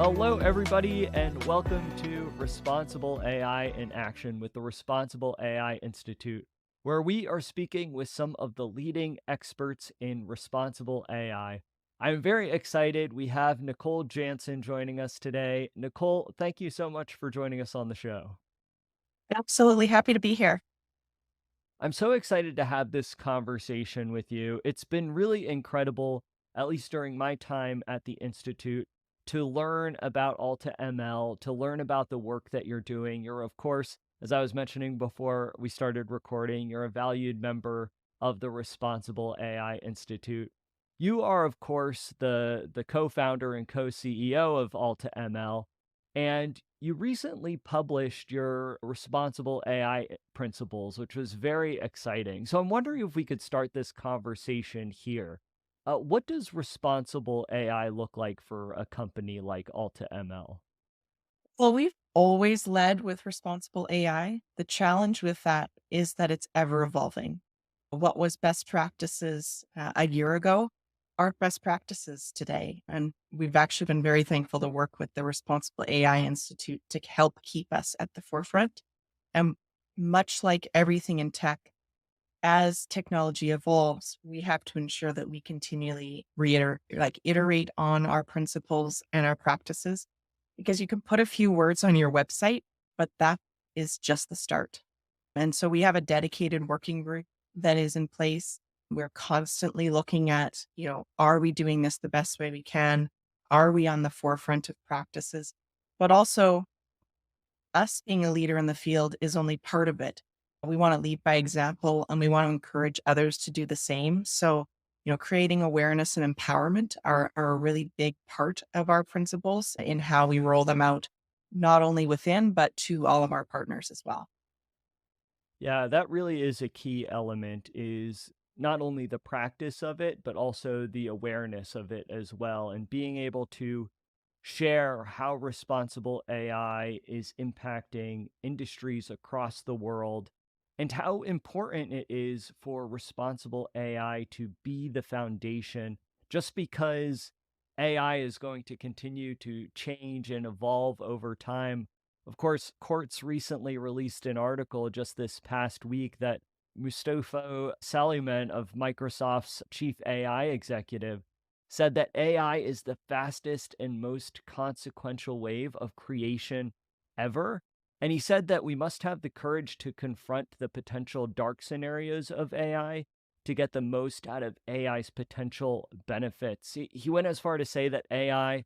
Hello, everybody, and welcome to Responsible AI in Action with the Responsible AI Institute, where we are speaking with some of the leading experts in responsible AI. I'm very excited. We have Nicole Janssen joining us today. Nicole, thank you so much for joining us on the show. Absolutely happy to be here. I'm so excited to have this conversation with you. It's been really incredible, at least during my time at the Institute, to learn about AltaML, to learn about the work that you're doing. You're, of course, as I was mentioning before we started recording, you're a valued member of the Responsible AI Institute. You are, of course, the co-founder and co-CEO of AltaML, and you recently published your responsible AI principles, which was very exciting. So I'm wondering if we could start this conversation here. What does responsible AI look like for a company like AltaML? Well, we've always led with responsible AI. The challenge with that is that it's ever evolving. What was best practices a year ago aren't best practices today. And we've actually been very thankful to work with the Responsible AI Institute to help keep us at the forefront. And much like everything in tech, as technology evolves, we have to ensure that we continually iterate on our principles and our practices because you can put a few words on your website, but that is just the start. And so we have a dedicated working group that is in place. We're constantly looking at, are we doing this the best way we can? Are we on the forefront of practices? But also, us being a leader in the field is only part of it. We want to lead by example and we want to encourage others to do the same. So, creating awareness and empowerment are a really big part of our principles in how we roll them out, not only within, but to all of our partners as well. Yeah, that really is a key element is not only the practice of it, but also the awareness of it as well, and being able to share how responsible AI is impacting industries across the world and how important it is for responsible AI to be the foundation. Just because AI is going to continue to change and evolve over time. Of course, Quartz recently released an article just this past week that Mustafa Saleyman of Microsoft's chief AI executive said that AI is the fastest and most consequential wave of creation ever. And he said that we must have the courage to confront the potential dark scenarios of AI to get the most out of AI's potential benefits. He went as far to say that AI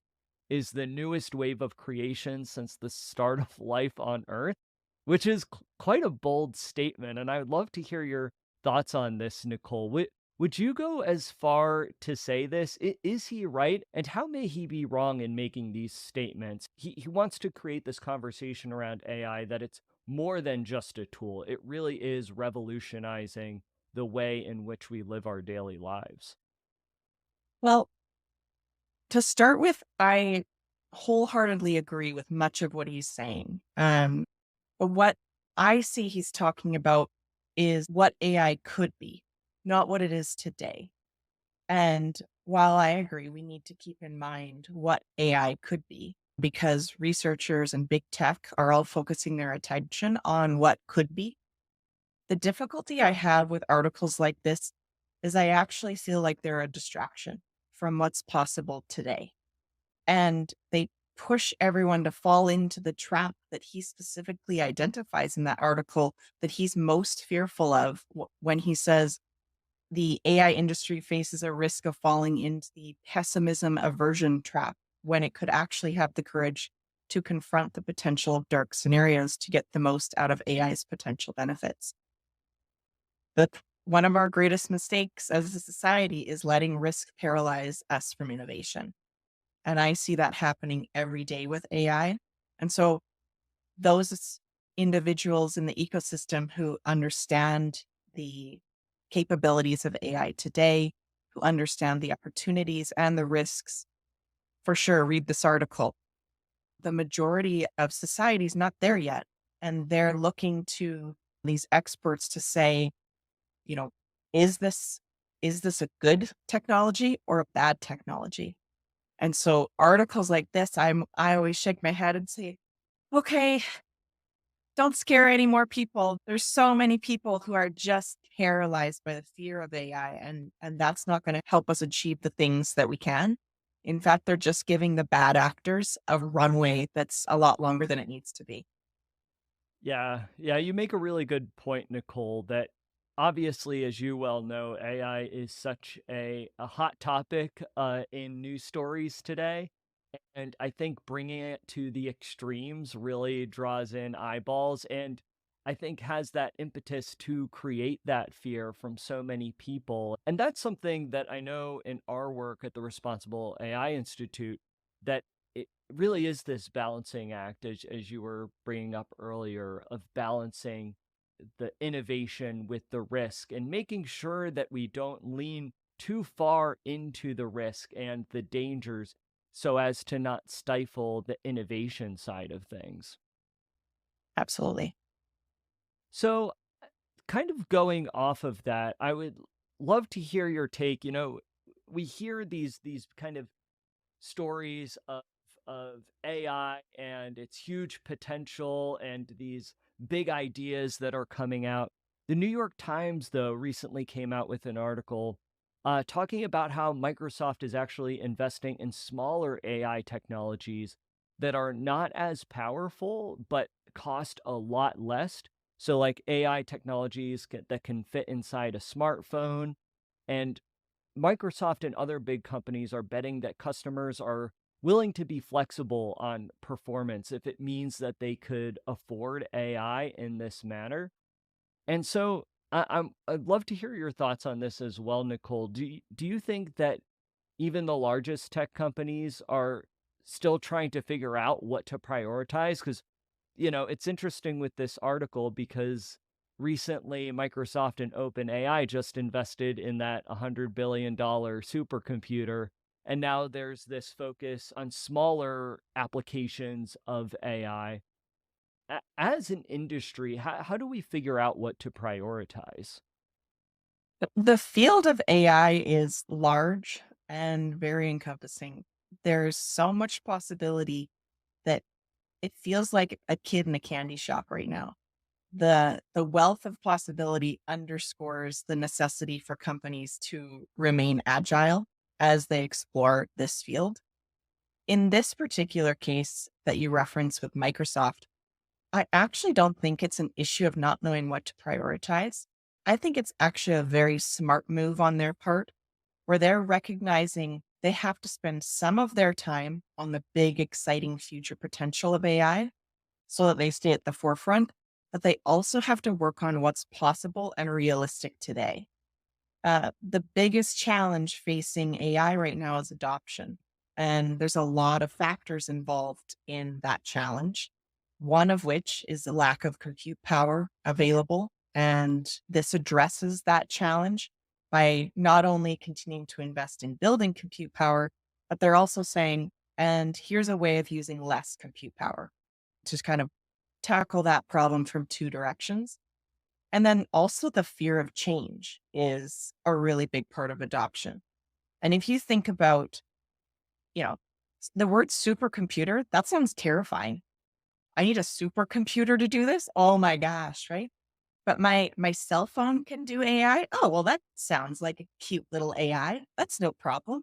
is the newest wave of creation since the start of life on Earth, which is quite a bold statement. And I would love to hear your thoughts on this, Nicole. Would you go as far to say this? Is he right? And how may he be wrong in making these statements? He wants to create this conversation around AI that it's more than just a tool. It really is revolutionizing the way in which we live our daily lives. Well, to start with, I wholeheartedly agree with much of what he's saying. But what I see he's talking about is what AI could be, not what it is today. And while I agree, we need to keep in mind what AI could be because researchers and big tech are all focusing their attention on what could be. The difficulty I have with articles like this is I actually feel like they're a distraction from what's possible today. And they push everyone to fall into the trap that he specifically identifies in that article that he's most fearful of when he says the AI industry faces a risk of falling into the pessimism aversion trap when it could actually have the courage to confront the potential of dark scenarios to get the most out of AI's potential benefits. But one of our greatest mistakes as a society is letting risk paralyze us from innovation. And I see that happening every day with AI. And so those individuals in the ecosystem who understand the capabilities of AI today, who understand the opportunities and the risks, for sure, read this article. The majority of society is not there yet. And they're looking to these experts to say, you know, is this is this a good technology or a bad technology? And so articles like this, I always shake my head and say, okay, don't scare any more people. There's so many people who are just paralyzed by the fear of AI, and that's not going to help us achieve the things that we can. In fact, they're just giving the bad actors a runway that's a lot longer than it needs to be. Yeah, yeah, you make a really good point, Nicole, that obviously, as you well know, AI is such a hot topic in news stories today. And I think bringing it to the extremes really draws in eyeballs and I think has that impetus to create that fear from so many people. And that's something that I know in our work at the Responsible AI Institute that it really is this balancing act, as you were bringing up earlier, of balancing the innovation with the risk and making sure that we don't lean too far into the risk and the dangers so as to not stifle the innovation side of things. Absolutely. So, kind of going off of that, I would love to hear your take. We hear these kind of stories of AI and its huge potential and these big ideas that are coming out. The New York Times, though, recently came out with an article talking about how Microsoft is actually investing in smaller AI technologies that are not as powerful but cost a lot less. So, like AI technologies that can fit inside a smartphone. And Microsoft and other big companies are betting that customers are willing to be flexible on performance if it means that they could afford AI in this manner. And so I'd love to hear your thoughts on this as well, Nicole. Do you think that even the largest tech companies are still trying to figure out what to prioritize? Because it's interesting with this article because recently Microsoft and OpenAI just invested in that $100 billion supercomputer. And now there's this focus on smaller applications of AI. As an industry, how do we figure out what to prioritize? The field of AI is large and very encompassing. There's so much possibility that it feels like a kid in a candy shop right now. The wealth of possibility underscores the necessity for companies to remain agile as they explore this field. In this particular case that you reference with Microsoft, I actually don't think it's an issue of not knowing what to prioritize. I think it's actually a very smart move on their part where they're recognizing they have to spend some of their time on the big, exciting future potential of AI so that they stay at the forefront, but they also have to work on what's possible and realistic today. The biggest challenge facing AI right now is adoption. And there's a lot of factors involved in that challenge, one of which is the lack of compute power available. And this addresses that challenge by not only continuing to invest in building compute power, but they're also saying, and here's a way of using less compute power to kind of tackle that problem from two directions. And then also the fear of change is a really big part of adoption. And if you think about, the word supercomputer, that sounds terrifying. I need a supercomputer to do this? Oh my gosh, right? But my cell phone can do AI. Oh, well, that sounds like a cute little AI. That's no problem,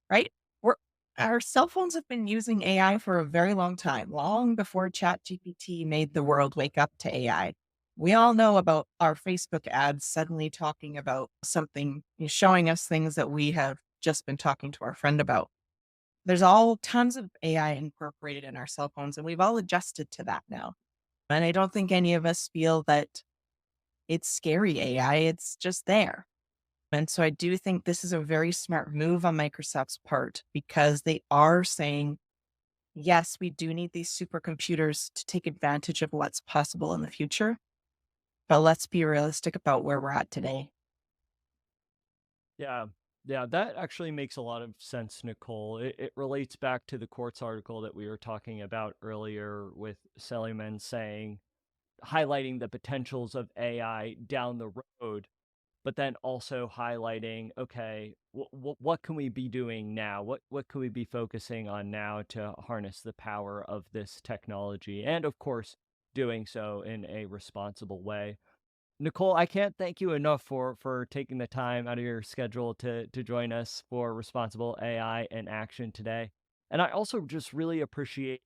right? We're our cell phones have been using AI for a very long time, long before ChatGPT made the world wake up to AI. We all know about our Facebook ads suddenly talking about something, showing us things that we have just been talking to our friend about. There's all tons of AI incorporated in our cell phones, and we've all adjusted to that now. And I don't think any of us feel that it's scary AI, it's just there. And so I do think this is a very smart move on Microsoft's part because they are saying, yes, we do need these supercomputers to take advantage of what's possible in the future, but let's be realistic about where we're at today. Yeah. Yeah, that actually makes a lot of sense, Nicole. It relates back to the Quartz article that we were talking about earlier with Saleyman saying, highlighting the potentials of AI down the road. but then also highlighting, okay, what can we be doing now? What can we be focusing on now to harness the power of this technology? And of course, doing so in a responsible way. Nicole, I can't thank you enough for taking the time out of your schedule to join us for Responsible AI in Action today. And I also just really appreciate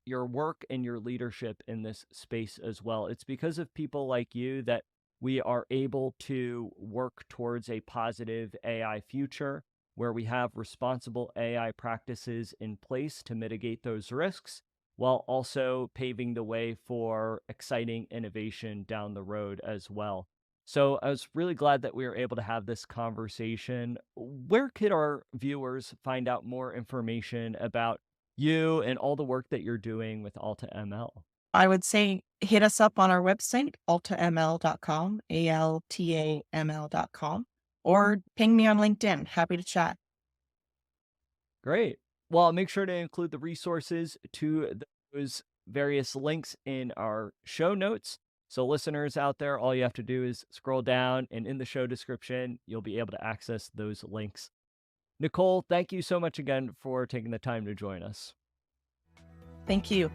your work and your leadership in this space as well. It's because of people like you that we are able to work towards a positive AI future where we have responsible AI practices in place to mitigate those risks while also paving the way for exciting innovation down the road as well. So I was really glad that we were able to have this conversation. Where could our viewers find out more information about you and all the work that you're doing with AltaML? I would say hit us up on our website, altaml.com, altaml.com, or ping me on LinkedIn. Happy to chat. Great. Well, I'll make sure to include the resources to those various links in our show notes. So, listeners out there, all you have to do is scroll down, and in the show description, you'll be able to access those links. Nicole, thank you so much again for taking the time to join us. Thank you.